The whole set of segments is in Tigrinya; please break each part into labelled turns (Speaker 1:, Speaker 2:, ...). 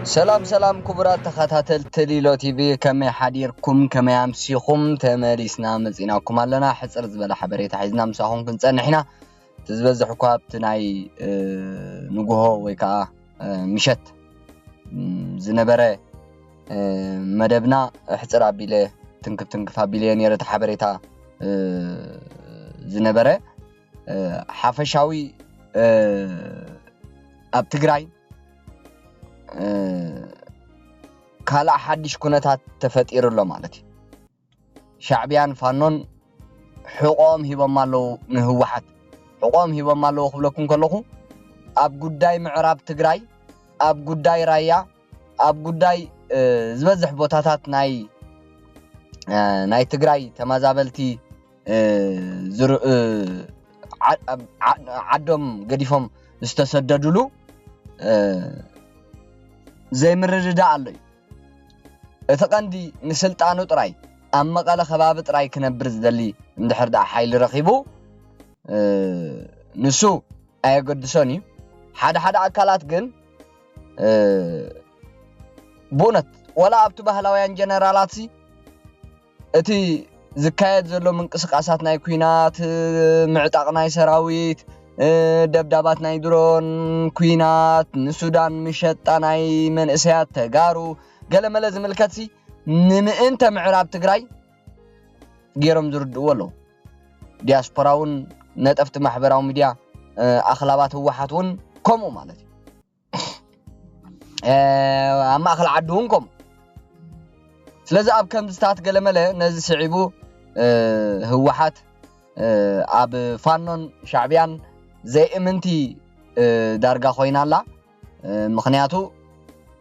Speaker 1: سلام سلام كبرات تخاتل تليلو تي في كما حديركم كما يمسيكم تماريسنا مزيناكم علنا حصر زبل حبريت حيزنا مساهم كنصنحنا تزبزح كوابت ناي نغو ويكا مشت زنبره مدبنا حصر ابيله تنكف ابيله نيرت حبريتا زنبره حفشاوي اب تግራይ كالا حدش كونتات تفطيرلو معناتي شعبيان فانون حقوم هيبمالو نهوحت حقوم هيبمالو خبلكم كلكم اب غداي معراب تግራይ اب غداي رايا اب غداي زبزح بوتاتات ناي تግራይ تمازابلتي عدم قديفهم استسددلو زي مرجدا علي اتقندي نسلطانو طراي اما قال خباب طراي كنبر زدلي اندحر دا حيل رخيبو نسو ايغدسوني حدا اكلات جن بونت ولا ابتو بهلاويان جنرالاتي اتي زكايت زلو منقسقاسات ناي كوينات معطاق ناي سراويت دبدابات ناي درون كوينات نسودان مشطا ناي مناسيات تغارو قال زملكاتسي نمئنت معراب تግራይ غيرم زردولو دياسبوراون نطفت محبراو ميديا اخلابات وحاتون كومو مالتي اما اخل عدونكم سلازي اب كم ستات قال نزي سعيبو هوحات اب فانون شعبيان زي امنتي دارغا خوينالا مخنياتو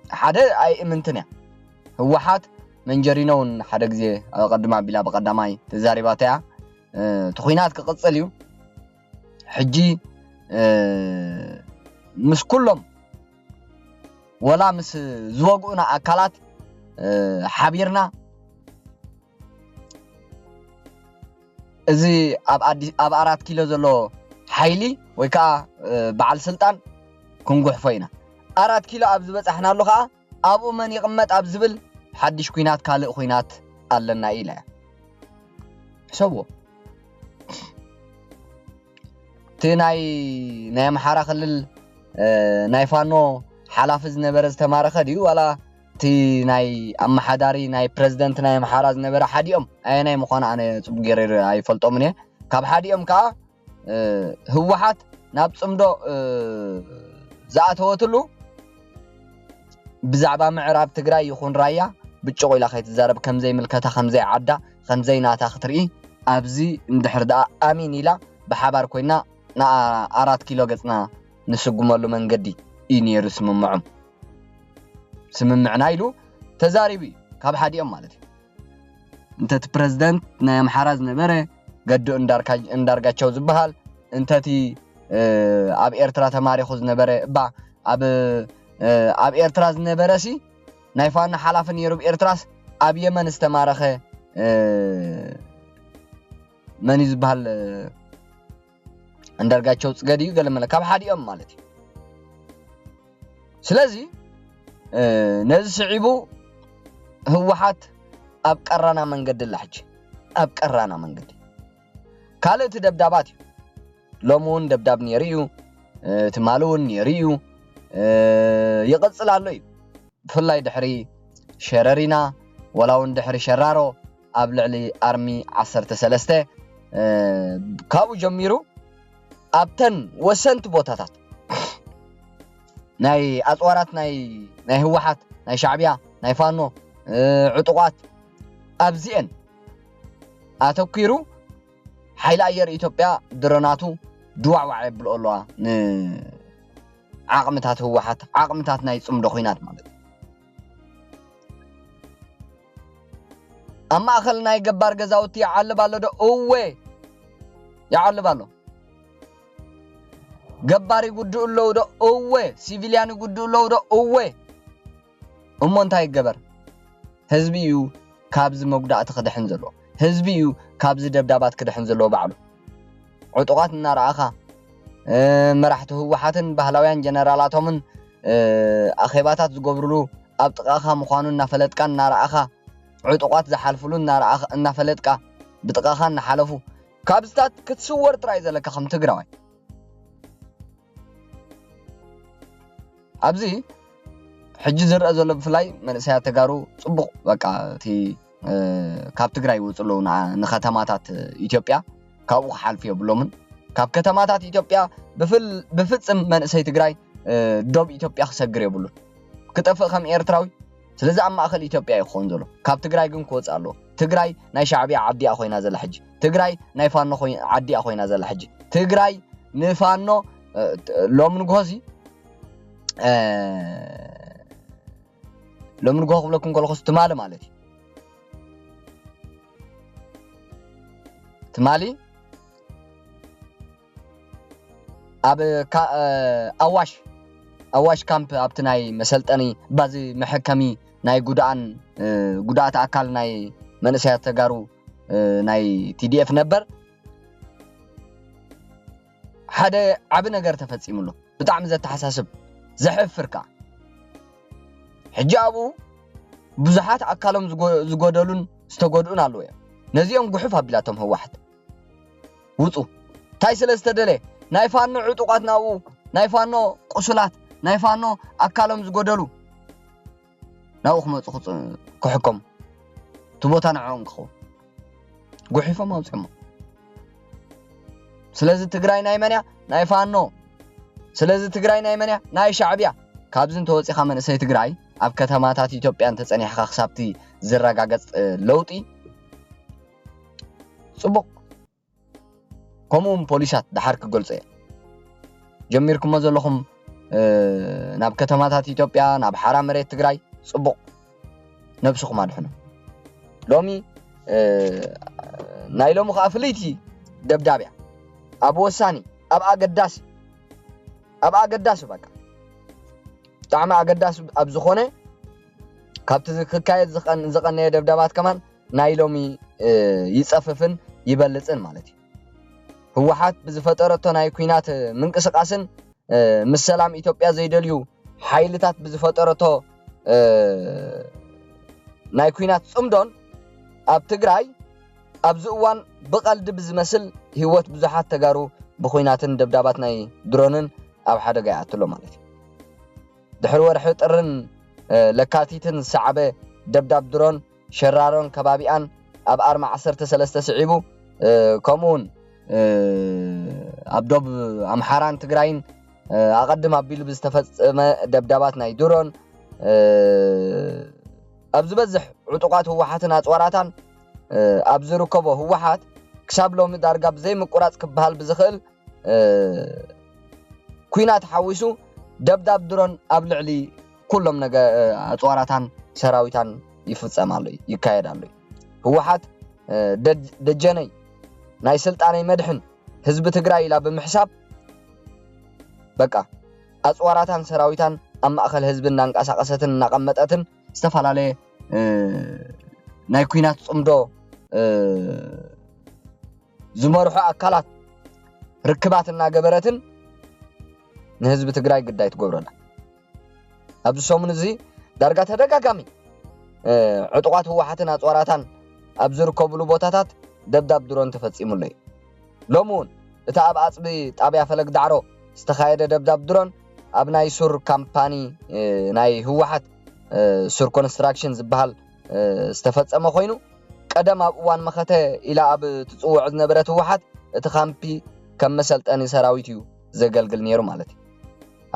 Speaker 1: حدا اي امنتنا هوحات منجرينون حدا غزي قدما بلا بقدماي تزاريباتيا تخوينات كقصليو حجي مس كلهم ولا مس زوقونا اكلات حبيرنا ازي اب 4 كيلو زلو حيلي ويكا بعل سلطان كنغح فينا 4 كيلو اب زبصحنا له خا ابو من يقمط اب زبل حدش كوينات كالق كوينات علنا إله سووا تناي ناي محارة خلل ناي فانو حلافز نبرز تمارخ ديو ولا تي ناي ام حداري ناي بريزيدنت ناي محارز نبر حديهم اي ناي مخانا انا صب غير اي فلطو مني كاب حديهم كا هوحات ناب صمدو زاتوتلو بزعبا معراب تግራይ يخون رايا بچقو إلا خيت زارب كمزي ملكتا خمزي عدا خمزي ناتا خطري ابزي اندحر دا امين إلا بحبار كوينا نا 4 كيلو قصنا نسقملو منقدي إني رسم معهم سممعنا يلو تزاريبي كاب حديهم مالتي انت بريزيدنت نا محراز نبره قدو اندارغاچو زبحال انتتي اب ايرترا تماري خوز نبره با اب ايرتراز نبرسي نايفان حلافن يروب ايرتراس اب يمن استمارخه من يزبحال اندارغاچو صغدي قال كاب حديهم مالتي سلازي نز سعيبو هوحات اب قرانا منقد الحج اب قرانا منقد كالت دبدابات لومون دبداب نيريو تمالون نيريو يقصلالو فلاي دحري شررينا ولاون دحري شرارو اب لعلي ارمي 13 كابو جميرو ابتن وسنت بوتاتات ناي اصوارات ناي هوحات ناي شعبيا ناي فانو عطقات ابزين اتوكيرو حيل اير ايثيوبيا دروناتو دوعوع يبلولوا عقمتات هوحات عقمتات ناي صمدو خوينات مالت اما اخل ناي جبار غزاوتي يعلبالو دو اوي يعلبالو جباري قدو اللو دو اوه سيفيلياني قدو اللو دو اوه امونتا يقبر هزبيو كابز مقدعة تخدحن زلو هزبيو كابز دبدابات كدحن زلو بعلو عطوقات النار اخا مرحته هوحاتن بهلاويان جنرالاتهم ኣኼባታት ዝገብርሉ ኣብ ጥቃኻ ምዃኑ እናፈለጥካ እናራኣኻ ዕጡቋት ዝሓልፍሉ እናፈለጥካ ብጥቃኻ እናሓለፉ ካብስታት ክትስወር ጥራይ ዘለካ ከም ትግራዋይ ኣብዚ ሕጂ ዝርአ ዘሎ ብፍላይ መንእሰያት ተጋሩ ጽቡቕ በቃ እቲ ካብ ትግራይ ይወጽሉ ንኸተማታት ኢትዮጵያ ካብኡ ሓልፍ የብሎምን ካብ ከተማታት ኢትዮጵያ ብፍጽም መንእሰይ ትግራይ ዶብ ኢትዮጵያ ክሰግር የብሉን ክጠፍእ ከም ኤርትራዊ ስለዚ ኣብ ማእከል ኢትዮጵያ ይኾን ዘሎ ካብ ትግራይ ግን ክወጽእ ኣለዎ ትግራይ ናይ ሻዕብያ ዓዲያ ኮይና ዘላ ሕጂ ትግራይ ናይ ፋኖ ዓዲያ ኮይና ዘላ ሕጂ ትግራይ ንፋኖ ሎም ንጎሲ ሎም ንጎ ክብለኩም ከለኹስ ትማሊ ማለት እዩ ትማሊ ኣብ ኣዋሽ ካምፕ ኣብቲ ናይ መሰልጠኒ ባዚ መሐከሚ ናይ ጉዳት ኣካል ናይ መንእሰያት ተጋሩ ናይ TDF ነበር ሓደ ዓብ ነገር ተፈጺሙሉ ብጣዕሚ ዘተሓሳስብ ዘሕፍርካ ሕጂ ኣብኡ ብዙሓት ኣካሎም ዝጎደሉን ዝተጎድኡን ኣለዉ እዮም ነዚኦም ጉሑፍ ኣቢላቶም ህወሓት ውፁ ታይ ስለዝተደለ ናይ ፋኖ ዕጡቋት ናብኡ ናይ ፋኖ ቁስላት ናይ ፋኖ ኣካሎም ዝጎደሉ ናብኡ ክመፁ ክሕከሙ ትቦታ ንዕኦም ክኸውን ጉሒፎም ኣውፅኦም ስለዚ ትግራይ ናይ መንያ ናይ ፋኖ ስለዚ ትግራይ ናይ መንያ ናይ ሻዕብያ ካብዚ እንተወፂኻ መንእሰይ ትግራይ ኣብ ከተማታት ኢትዮጵያ እንተጸኒሕኻ ክሳብቲ ዝረጋገጽ ለውጢ ጽቡቕ ከምኡውን ፖሊሳት ድሓር ክገልጹ እየ ጀሚርኩሞ ዘለኹም ናብ ከተማታት ኢትዮጵያ ናብ ሓራ መሬት ትግራይ ጽቡቕ ነብስኹም ኣድሕኑ ሎሚ ናይ ሎሚ ከዓ ፍልይቲ ደብዳብያ ኣብ ወሳኒ ኣብ ኣገዳሲ በቃ ብጣዕሚ ኣገዳሲ ኣብ ዝኾነ ካብቲ ዝክካየድ ዝቐነየ ደብዳባት ከማን ናይ ሎሚ ይጸፍፍን ይበልጽን ማለት እዩ ህወሓት ብዝፈጠረቶ ናይ ኩናት ምንቅስቃስን ምስ ሰላም ኢትዮጵያ ዘይደልዩ ሓይልታት ብዝፈጠረቶ ናይ ኩናት ጽምዶን ኣብ ትግራይ ኣብዚ እዋን ብቐልዲ ብዝመስል ህይወት ብዙሓት ተጋሩ ብኩናትን ደብዳባት ናይ ድሮንን ኣብ ሓደጋ ይኣትሎ ማለት እዩ ድሕሪ ወርሒ ጥርን ለካቲትን ሰዓበ ደብዳብ ድሮን ሸራሮን ከባቢኣን ኣብ ኣርማ 13 ስዒቡ ከምኡውን ኣብ ዶብ ኣምሓራን ትግራይን ኣቐድም ኣቢሉ ብዝተፈጸመ ደብዳባት ናይ ድሮን ኣብ ዝበዝሕ ዕጡቋት ህወሓትን ኣጽዋራታን ኣብ ዝርከቦ ህወሓት ክሳብ ሎሚ ዳርጋ ብዘይ ምቁራጽ ክበሃል ብዝኽእል ኩናት ሓዊሱ ደብዳብ ድሮን ኣብ ልዕሊ ኩሎም ኣጽዋራታን ሰራዊታን ይፍጸማሉ ይካየዳሉ ህወሓት ደጀነይ ናይ ስልጣነይ መድሕን ህዝቢ ትግራይ ኢላ ብምሕሳብ በቃ ኣጽዋራታን ሰራዊታን ኣብ ማእከል ህዝብን እናንቀሳቀሰትን እናቐመጠትን ዝተፈላለዩ ናይ ኩናት ጽምዶ ዝመርሑ ኣካላት ርክባት እናገበረትን ንህዝቢ ትግራይ ግዳይ ትገብረላ ኣብዚ ሰሙን እዚ ዳርጋ ተደጋጋሚ ዕጡቋት ህወሓትን ኣጽዋራታን ኣብ ዝርከብሉ ቦታታት ደብዳብ ድሮን ተፈጺሙሉ እዩ ሎሚ እውን እቲ ኣብ ኣጽቢ ጣብያ ፈለግ ዳዕሮ ዝተኻየደ ደብዳብ ድሮን ኣብ ናይ ሱር ካምፓኒ ናይ ህወሓት ሱር ኮንስትራክሽን ዝበሃል ዝተፈጸመ ኮይኑ ቀደም ኣብ እዋን መኸተ ኢላ ኣብ ትጽውዕ ዝነበረት ህወሓት እቲ ካምፒ ከም መሰልጠኒ ሰራዊት እዩ ዘገልግል ነይሩ ማለት እዩ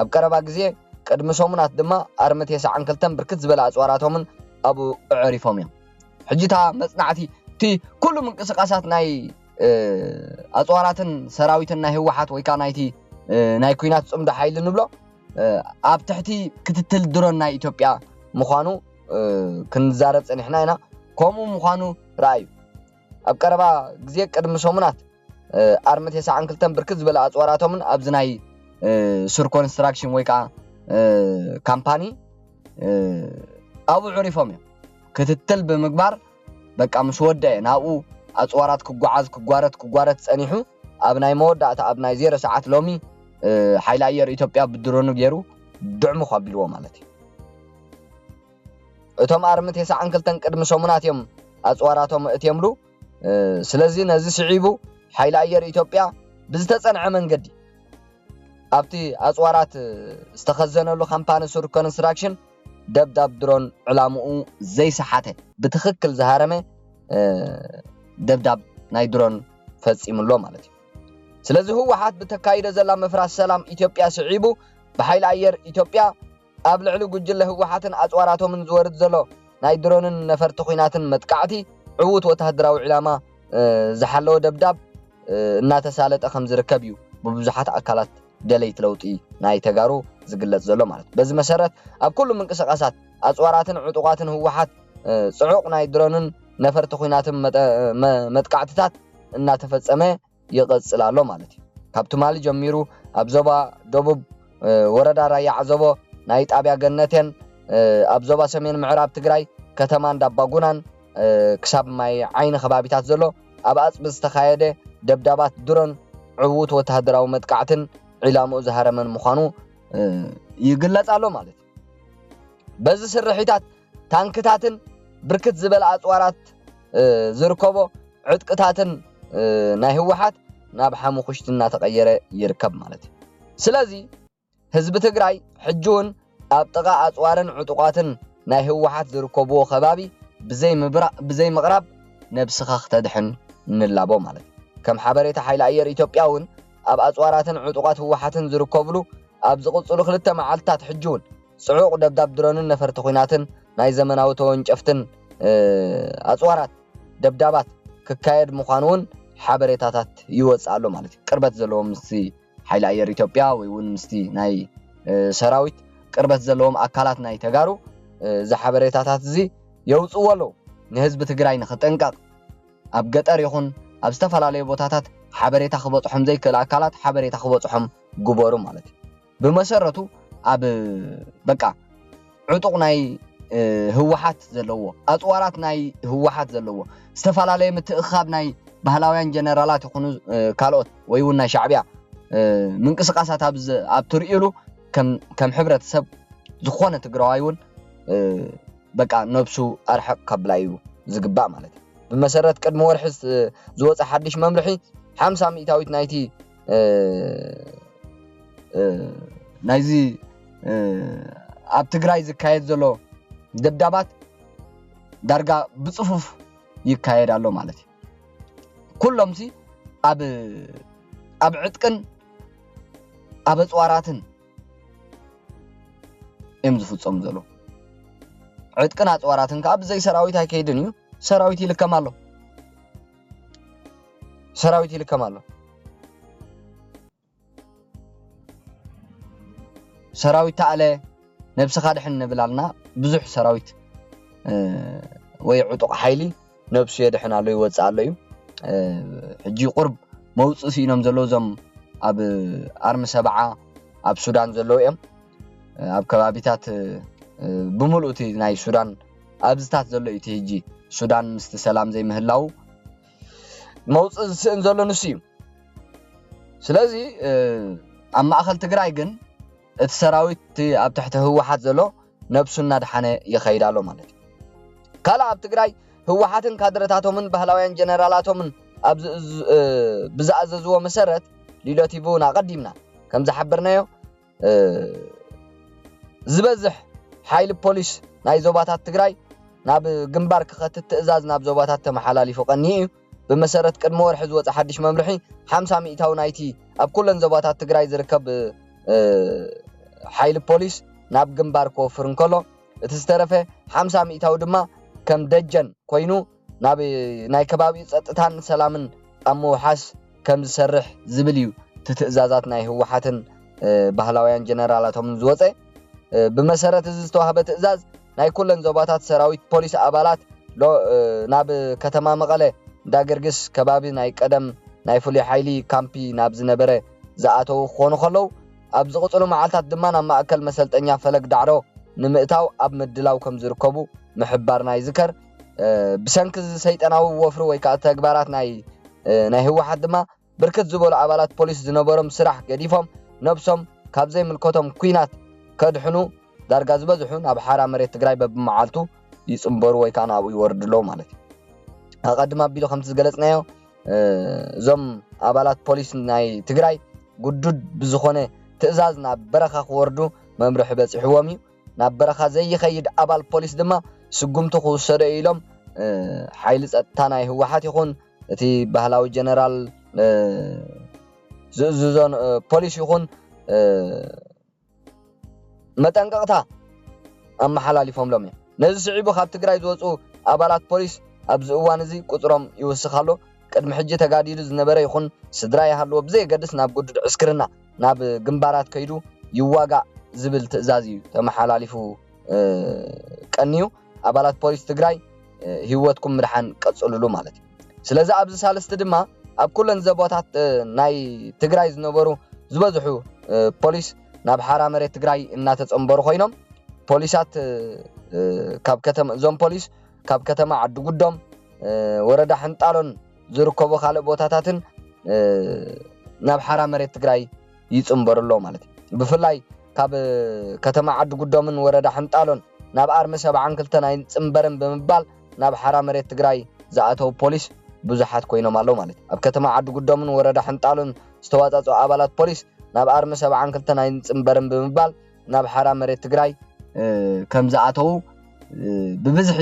Speaker 1: ኣብ ቀረባ ግዜ ቅድሚ ሰሙናት ድማ ኣርመት 92 ብርክት ዝበለ ኣጽዋራቶምን ኣብ ዕሪፎም እዮም ሕጂታ መጽናዕቲ እቲ ኩሉ ምንቅስቃሳት ናይ ኣጽዋራትን ሰራዊትን ናይ ህወሓት ወይ ከዓ ናይቲ ናይ ኩናት ጽምዶ ሓይሊ ንብሎ ኣብ ትሕቲ ክትትል ድሮን ናይ ኢትዮጵያ ምዃኑ ክንዛረብ ጸኒሕና ኢና ከምኡ ምዃኑ ረኣዩ ኣብ ቀረባ ግዜ ቅድሚ ሰሙናት ኣርመት 92 ብርክት ዝበለ ኣጽዋራቶምን ኣብዚ ናይ ሱር ኮንስትራክሽን ወይ ከዓ ካምፓኒ ኣብኡ ዕሪፎም እዮም ክትትል ብምግባር በቃ ምስ ወደአ ናብኡ ኣጽዋራት ክጓረት ጸኒሑ ኣብ ናይ መወዳእታ ኣብ ናይ 0 ሰዓት ሎሚ ሓይሊ ኣየር ኢትዮጵያ ብድሮኑ ገይሩ دعمو خابيلو مالتي اتوم ارمت يسعن كلتن قدم سمونات يوم اصواراتهم اتيملو سلازي نزي سعيبو حيل اير ايثيوبيا بزتصنع منجدي ابتي اصوارات استخزنلو كامباني سور كونستراكشن دبداب درون علامو زي سحاته بتخكل زهارمه دبداب ناي درون فصيملو مالتي سلازي هو واحد بتكايده زلا مفراس سلام ايثيوبيا سعيبو بحيل اير ايثيوبيا ابلعلو جله هوحاتن اصواراتهم من زورد زلو ناي درونن نفرت خويناتن متقعتي عوت وتهدراو علامه زحلو دبداب እናተሳለጠ ከም ዝርከብ እዩ ببزحات አካላት ደለይት ለውጢ ናይ ተጋሩ ዝግለጽ ዘሎ ማለት በዚ መሰረት ኣብ ኩሉ ምንቅስቃሳት አጽዋራትን ዕጡቃትን ህወሓት ጽዑቅ ናይ ድሮንን ነፈርቲ ኩናትን መጥቃዕትታት እናተፈጸመ ይቀጽላሎ ማለት እዩ ካብቲ ማሊ ጀሚሩ ኣብ ዞባ ደቡብ ወረዳ ራያ ዓዘቦ ናይ ጣብያ ገነተን ኣብ ዞባ ሰሜን ምዕራብ ትግራይ ከተማ እንዳባጉናን ክሳብ ማይ ዓይኒ ከባቢታት ዘሎ ኣብ ኣጽቢ ዝተኻየደ ደብዳባት ድሮን ዕውት ወተሃደራዊ መጥቃዕትን ዒላሙ ዝሃረመን ምዃኑ ይግለጻሎ ማለት በዚ ስርሒታት ታንክታትን ብርክት ዝበለ ኣጽዋራት ዝርከቦ ዕጥቅታትን ናይ ህወሓት ናብ ሓሙኽሽትና ተቀየረ ይርከብ ማለት ስለዚ ህዝቢ ትግራይ ሕጁን ኣብ ጥቃ ኣጽዋርን ዕጡቃትን ናይ ህወሓት ዝርከብዎ ከባቢ ብዘይ ምቅራብ ነብስኻ ክተድሕን ንላቦ ማለት ከም ሓበሬታ ሓይሊ ኣየር ኢትዮጵያውን ኣብ ኣጽዋራትን ዕጡቃት ህወሓትን ዝርከብሉ ኣብ ዝቅጽሉ ክልተ መዓልታት ሕጁን ጽዑቅ ደብዳብ ድሮንን ነፈርቲ ኩናትን ናይ ዘመናዊ ተወንጨፍትን ኣጽዋራት ደብዳባት ክካየድ ምዃኑን ሓበሬታታት ይወጽኣሉ ማለት ቅርበት ዘለዎም ምስቲ ሓይሊ ኣየር ኢትዮጵያ ወይ እውን ምስቲ ናይ ሰራዊት ቅርበት ዘለዎም ኣካላት ናይ ተጋሩ ዝሓበሬታታት እዚ የውጽወሉ ንህዝቢ ትግራይ ንኽጠንቀቕ ኣብ ገጠር ይኹን ኣብ ዝተፈላለዩ ቦታታት ሓበሬታ ክበጽሖም ዘይክእል ኣካላት ሓበሬታ ክበጽሖም ግበሩ ማለት ብመሰረቱ ኣብ በቃ ዕጡቅ ናይ ህወሓት ዘለዎ ኣጽዋራት ናይ ህወሓት ዘለዎ ዝተፈላለዩ ምትእኻብ ናይ ባህላውያን ጀነራላት ይኹኑ ካልኦት ወይ እውን ናይ ሻዕብያ ምንቅስቃሳት ኣብ ትርኢሉ ከም ሕብረተሰብ ዝኾነ ትግራዋይ እውን በቃ ነብሱ ኣርሐቅ ከብላዩ ዝግባእ ማለት بمسرت قد مورحس زوص حدش ممرحي 50 مئታዊት ናይቲ ናይዚ ኣብ ትግራይ ዝካየድ ዘሎ ደብዳባት ዳርጋ ብጽፉፍ ይካየዳሎ ማለት እዩ ኩሎምሲ ኣብ ዕጥቅን ኣብ ኣጽዋራትን እዮም ዝፍጸሙ ዘሎ ዕጥቅን ኣጽዋራትን ካብ ዘይ ሰራዊት ኣይከይድን እዩ ሰራዊት ይልከማሎ ሰራዊት ታለ ነብስኻ ድሕን ንብላልና ብዙሕ ሰራዊት ወይ ዕጡቅ ሓይሊ ነብሱ የድሕናሎ ይወጽኣሎ እዩ ሕጂ ቁርብ መውጽእ ኢኖም ዘለው ዞም ኣብ ኣርሚ ሰብዓ ኣብ ሱዳን ዘለው እዮም ኣብ ከባቢታት ብሙሉእቲ ናይ ሱዳን ኣብዝታት ዘሎ እቲ ሕጂ ሱዳን ምስቲ ሰላም ዘይ ምህላው መውጽእ ዝስእን ዘሎ ንሱ እዩ ስለዚ ኣብ ማእኸል ትግራይ ግን እቲ ሰራዊት ኣብ ትሕቲ ህወሓት ዘሎ ነብሱ እናድሓነ ይኸይዳሎ ማለት እዩ ካልእ ኣብ ትግራይ ህወሓትን ካድረታቶምን ባህላውያን ጀነራላቶምን ኣብ ብዝኣዘዝዎ መሰረት ሊሎቲቡና ቀዲምና ከም ዝሓበርናዮ ዝበዝሕ ሓይሊ ፖሊስ ናይ ዞባታት ትግራይ ናብ ግንባር ክኸትት ትእዛዝ ናብ ዞባታት ተመሓላሊፉ ቀኒ እዩ بمسرت قد مورح زوص حدش ممرحي 50 مئታው ናይቲ ኣብ ኩለን ዞባታት ትግራይ ዝርከብ ሓይሊ ፖሊስ ናብ ግንባር ኮፍር እንከሎ እቲ ዝተረፈ 50 مئታው ድማ ከም ደጀን ኮይኑ ናብ ናይ ከባቢ ጸጥታን ሰላምን ኣምውሓስ ከም ዝሰርሕ ዝብል እዩ ትእዛዛት ናይ ህወሓትን ባህላውያን ጀነራላቶም ዝወፀ بمسرت እዚ ዝተዋህበ ትእዛዝ ናይ ኩለን ዞባታት ሰራዊት ፖሊስ ኣባላት ናብ ከተማ መቐለ ዳገርግስ ከባቢ ናይ ቀደም ናይ ፍሉይ ሓይሊ ካምፒ ናብ ዝነበረ ዝኣተው ኾኑ ኸለው ኣብ ዝቕጽሉ መዓልታት ድማ ናብ ማእከል መሰልጠኛ ፈለግ ዳዕሮ ንምእታው ኣብ ምድላው ከም ዝርከቡ ምሕባር ናይ ዝከር ብሰንኪ ሰይጣናዊ ወፍሪ ወይ ከዓ ተግባራት ናይ ህወሓት ድማ ብርክት ዝበሉ ኣባላት ፖሊስ ዝነበሮም ስራሕ ገዲፎም ነብሶም ካብ ዘይምልከቶም ኩናት كدحنو دارغا زبزحو ناب حارا مريت تግራይ በብመዓልቱ ይጽምበሩ ወይ ካና አቡ ይወርድሎ ማለት አቀድማ ቢሎ ከምት ዝገለጽናዮ ዞም አባላት ፖሊስ ናይ ትግራይ ጉዱድ ብዝኾነ ትዕዛዝ ናብ በረኻ ክወርዱ መምርሕ በጽሕዎም እዩ ናብ በረኻ ዘይኸይድ አባል ፖሊስ ድማ ስጉምቱ ክውሰደ ኢሎም ሓይሊ ጸጥታ ናይ ህወሓት ይኹን እቲ ባህላዊ ጀነራል ዝዞን ፖሊስ ይኹን መጠንቀቅታ አመሓላሊፎም ሎም ነዚ ስዒቡ ካብ ትግራይ ዝወፁ አባላት ፖሊስ ኣብዚ እዋን እዚ ቁጽሮም ይወስኻሎ ቅድሚ ሕጂ ተጋዲሉ ዝነበረ ይኹን ስድራ ያሃለዎ ብዘይገድስ ናብ ጉዱድ ዕስክርና ናብ ግንባራት ከይዱ ይዋጋ ዝብል ትዕዛዝ እዩ ተመሓላሊፉ ቀኒዩ አባላት ፖሊስ ትግራይ ህይወትኩም ምድሓን ቀጽሉሉ ማለት እዩ ስለዚ ኣብዚ ሳለስተ ድማ ኣብ ኩለን ዘቦታት ናይ ትግራይ ዝነበሩ ዝበዝሑ ፖሊስ ናብ ሓራ መሬት ትግራይ እናተጸምበሩ ኮይኖም ፖሊሳት ካብ ከተማ ዞም ፖሊስ ካብ ከተማ ዓዲ ጉዶም ወረዳ ሕንጣሎን ዝርከቡ ካልእ ቦታታትን ናብ ሓራ መሬት ትግራይ ይጽምበሩሎ ማለት እዩ ብፍላይ ካብ ከተማ ዓዲ ጉዶምን ወረዳ ሕንጣሎን ናብ ኣርሚ 72 ናይ ጽምበረን ብምባል ናብ ሓራ መሬት ትግራይ ዝኣተው ፖሊስ ብዙሓት ኮይኖም ኣለው ማለት እዩ ኣብ ከተማ ዓዲ ጉዶምን ወረዳ ሕንጣሎን ዝተዋጻጹ አባላት ፖሊስ ናብ ኣርሚ 72 ናይ ጽምበረን ብምባል ናብ ሓራ መሬት ትግራይ ከም ዝኣተው ብብዝሒ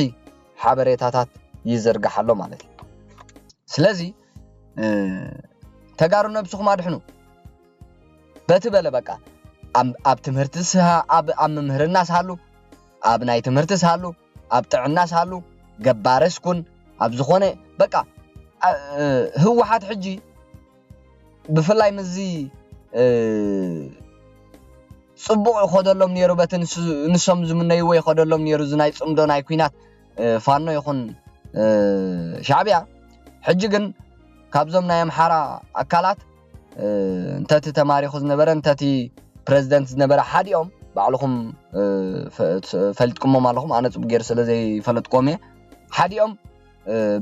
Speaker 1: ሓበሬታታት ይዘርጋሓሎ ማለት እዩ ስለዚ ተጋሩ ነብስኹም አድሕኑ በትበለ በቃ ኣብ ትምህርቲ ኣብ መምህርና ሳሉ ኣብ ናይ ትምህርቲ ሳሉ ኣብ ጥዕና ሳሉ ገባረስኩን ኣብ ዝኾነ በቃ ህወሓት ሕጂ ብፍላይ ምዚ ጽቡቕ ይኸደሎም ነይሩ በትን ንሶም ዝምነይዎ ይኸደሎም ነይሩ ዝናይ ጽምዶ ናይ ኩናት ፋኖ ይኹን ሻዕብያ ሕጂ ግን ካብዞም ናይ አምሓራ አካላት እንተቲ ተማሪኹ ዝነበረ እንተቲ ፕሬዝዳንት ዝነበረ ሓዲኦም ባዕልኹም ፈልጥኩሞም ኣለኹም ኣነ ጽቡቕ ጌር ስለ ዘይፈለጥኩም እየ ሓዲኦም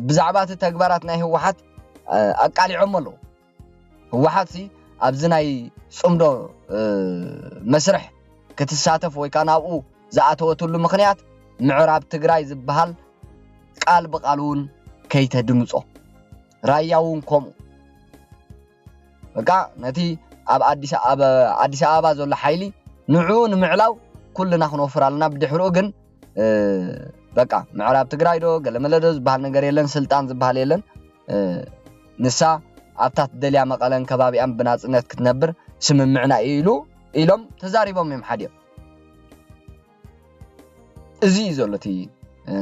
Speaker 1: ብዛዕባ እቲ ተግባራት ናይ ህወሓት ኣቃሊዖም ኣለዉ ህወሓት ኣብዚ ናይ ጽምዶ መስርሕ ክትሳተፍ ወይ ከዓ ናብኡ ዝኣተወትሉ ምኽንያት ምዕራብ ትግራይ ዝበሃል ቃል ብቃል እውን ከይተድምጾ ራያውን ከምኡ በቃ ነቲ ኣብ አዲስ አበባ ዘሎ ሓይሊ ንዑ ንምዕላው ኩልና ክንወፍር ኣለና ብድሕሪኡ ግን በቃ ምዕራብ ትግራይ ዶ ገለመለዶ ዝበሃል ነገር የለን ስልጣን ዝበሃል የለን ንሳ ኣብታት ደልያ መቐለን ከባቢኣን ብናጽነት ክትነብር ስምምዕና ኢሎም ተዛሪቦም እዮም ሓዲኦም እዚ ዘሎቲ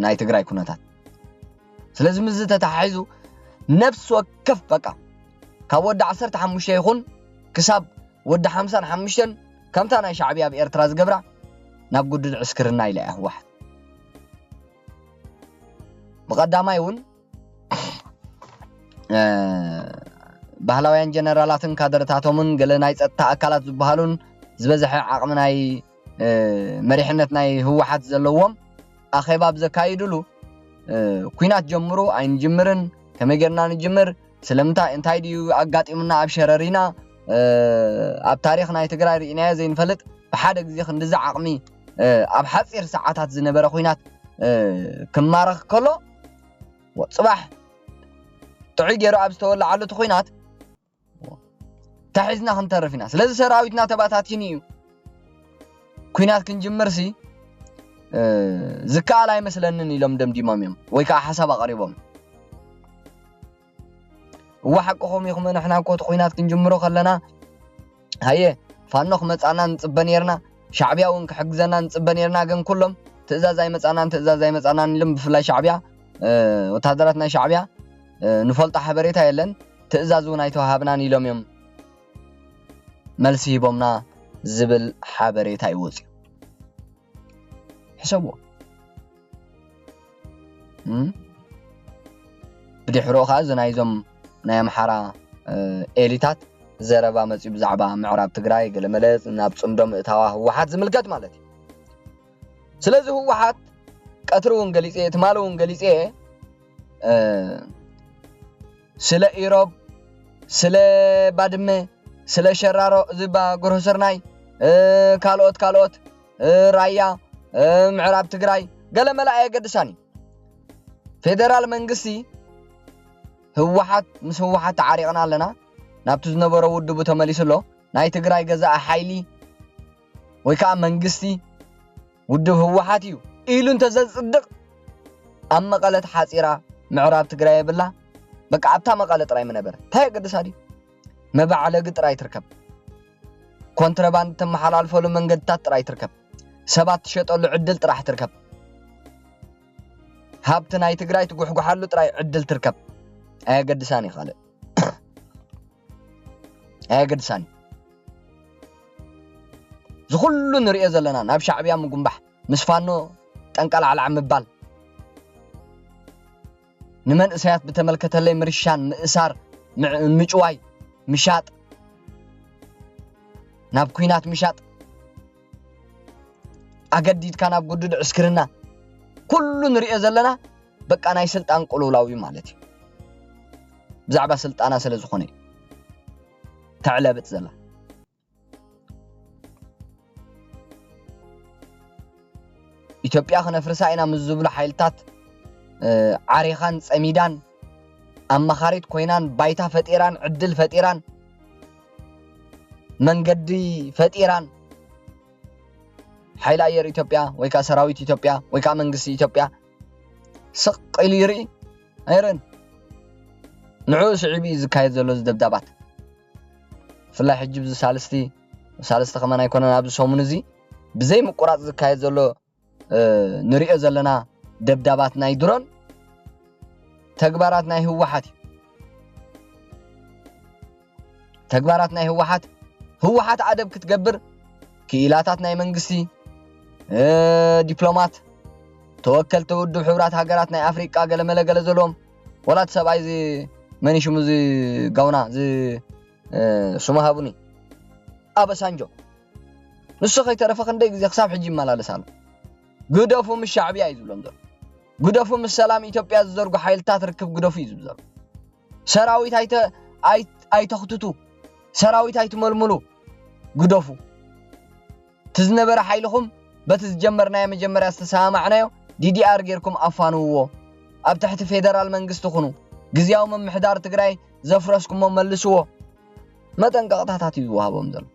Speaker 1: ናይ ትግራይ ኩነታት ስለዚ ምዝ ተታሒዙ ነፍስ ወከፍ በቃ ካብ ወዲ 15 ይኹን ክሳብ ወዲ 55 ከምታ ናይ ሻዕብያ ኣብ ኤርትራ ዝገብራ ናብ ጉዱድ ዕስክርና ኢላ ህወሓት በቀዳማይ እውን ባህላውያን ጀነራላትን ካድረታቶምን ገለ ናይ ጸጥታ አካላት ዝበሃሉን ዝበዝሐ ዓቕሚ ናይ መሪሕነት ናይ ህወሓት ዘለዎም ኣኼባ ዘካይድሉ ኩናት ጀምሩ ኣይንጅምርን ከመይ ጌርና ንጅምር ስለምንታይ እንታይ ድዩ ኣጋጢሙና ኣብ ሸረሪና ኣብ ታሪኽ ናይ ትግራይ ርኢናዮ ዘይንፈልጥ ብሓደ ግዜ ክንድዛ ዓቕሚ ኣብ ሓፂር ሰዓታት ዝነበረ ኩናት ክማረኽ ከሎ ጽባሕ ጥዑይ ገይሩ ኣብ ዝተወላዓሉ ኩናት ተሒዝና ክንተርፍ ኢና ስለዚ ሰራዊትና ተባታቲኒ እዩ ኩናት ክንጅምርሲ ዝከኣል ኣይመስለንን ኢሎም ደምዲሞም እዮም ወይ ከዓ ሓሳብ ኣቐሪቦም ወሓቅኹም ይኹም ንሕና ኮት ኩናት ክንጅምሮ ከለና ሃየ ፋኖ ክመጻና ንጽበ ነርና ሻዕብያ እውን ክሕግዘና ንጽበ ነርና ግን ኩሎም ትእዛዝ ኣይመጻናን ኢሎም ብፍላይ ሻዕብያ ወታደራት ናይ ሻዕብያ ንፈልጣ ሓበሬታ የለን ትእዛዝ እውን ኣይተዋሃብናን ኢሎም እዮም መልሲ ሂቦምና ዝብል ሓበሬታ ይወጽ حسبوا بدحرو خاز نايزم نايم حرا إليتات زربا مصيب زعبا معراب تግራይ ገለመለጽ ናብ ጽምዶም እታዋ ህወሓት ዝምልከት ማለት እዩ ስለዚህ ህወሓት ቀትሩን ገሊጼ ትማሉን ገሊጼ ስለ ኢሮብ ስለ ባድመ ስለ ሸራሮ ዝባ ጎርሰርናይ ካልኦት رايا معراب تግራይ قال ملا يقدساني فيدرال منغسي ህወሓት ምስ ህወሓት ተዓሪቕና ኣለና ናብቱ ዝነበረ ውድቡ ተመሊስሎ ናይ ትግራይ ገዛእ ሓይሊ ወይ ከዓ መንግስቲ ውድብ ህወሓት እዩ ኢሉ እንተዘጽድቕ ኣብ መቐለት ሓጺራ ምዕራብ ትግራይ የብላ በቃ ኣብታ መቐለ ጥራይ ምነበረ ታይ ቅድሳዲ መባዕለግ ጥራይ ትርከብ ኮንትራባንድ ተመሓላልፈሉ መንገድታት ጥራይ ትርከብ ሰባት ትሸጠሉ ዕድል ጥራሕ ትርከብ ሃብቲ ናይ ትግራይ ትጉሕጉሓሉ ጥራይ ዕድል ትርከብ أيقدساني خالد أيقدساني زخلو نرئي زلنا ناب شعبيا مقنبح مسفانو تنقل على عم بال نمن إسايات بتملكة اللي مرشان مئسار مجواي مشاط ناب كوينات مشاط أقديد كان أب قدود عسكرنا كلو نرئي زلنا بك أنا يسلت أنقلو لاوي مالتي بزعبا سلطانا سلازخوني تعلبت زلا ኢትዮጵያ خنفرሳ ኢና ምዝብሉ ሓይልታት ዓሪኻን ጸሚዳን ኣማኻሪት ኮይናን ባይታ ፈጢራን ዕድል ፈጢራን መንገዲ ፈጢራን ሓይል ኣየር ኢትዮጵያ ወይ ካ ሰራዊት ኢትዮጵያ ወይ ካ መንግስቲ ኢትዮጵያ ስቅኢሉ ይርኢ ኣይረን نعو سعبي زكاية زلوز دبدابات فلا حجب زي سالستي خمان يكونن عبد سومنزي بزي مقرات زكاية زلو نريئ زلنا دبدابات ناي درون تكبارات ناي هو حات عدب كتقبر كيلاتات ناي منقسي دبلومات توكل تودو حورات هاقرات ناي أفريقا قال ملا قال زلوم ولا تسابعي زي ماني شو مزي قونا زي سمها بني أبا سانجو نسخة ترفق عندك زي خساب حجي مالا لسالو قدوفهم الشعبي يزبلون دول قدوفهم السلام إثيوبيا زرق حيل تاتركب قدوفي يزبلون سراويت أي تخططو سراويت أي تململو قدوفو تزنبر حيلهم بتزجمرنا يا مجمر استسامعنا دي آر غيركم أفانو أب تحت فيدرال منغستو خنو غزياو من محدار تግራይ ዘፍረስኩም መልስዎ መጠንቀቅታታት ይዋሃቦም ዘሎ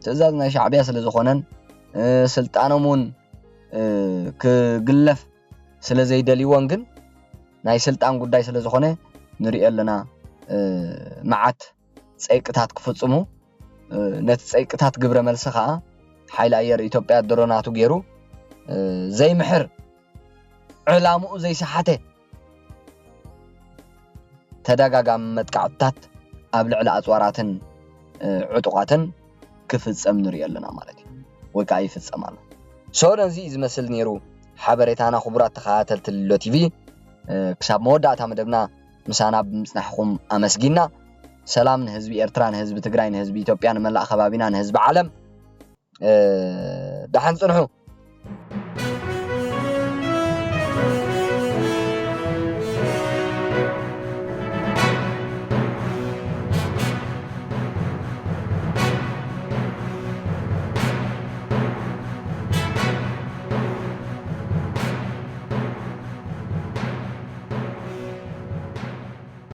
Speaker 1: ትእዛዝ ናይ ሻዕቢያ ስለ ዝኾነን ስልጣኖሙን ክግለፍ ስለ ዘይደልይዎን ግን ናይ ስልጣን ጉዳይ ስለ ዝኾነ ንሪኢ ኣለና መዓት ፀይቅታት ክፍጽሙ ነቲ ፀይቅታት ግብረ መልሲ ከዓ ሓይሊ ኣየር ኢትዮጵያ ድሮናቱ ገይሩ ዘይምሕር ዕላምኡ ዘይሰሓተ ተዳጋጋም መጥቃዕታት ኣብ ልዕሊ ኣጽዋራትን ዕጡቃትን ክፍጸም ንሪኢ ኣለና ማለት እዩ ወይ ከዓ ይፍጸም ኣሎ ሶረንዚ ዝመስል ነይሩ ሓበሬታና ክቡራት ተኸታተልቲ ሎ ቲቪ ክሳብ መወዳእታ መደብና ምሳና ብምጽናሕኩም ኣመስጊና ሰላም ንህዝቢ ኤርትራ ንህዝቢ ትግራይ ንህዝቢ ኢትዮጵያ ንመላእ ከባቢና ንህዝቢ ዓለም ደሓን ጽንሑ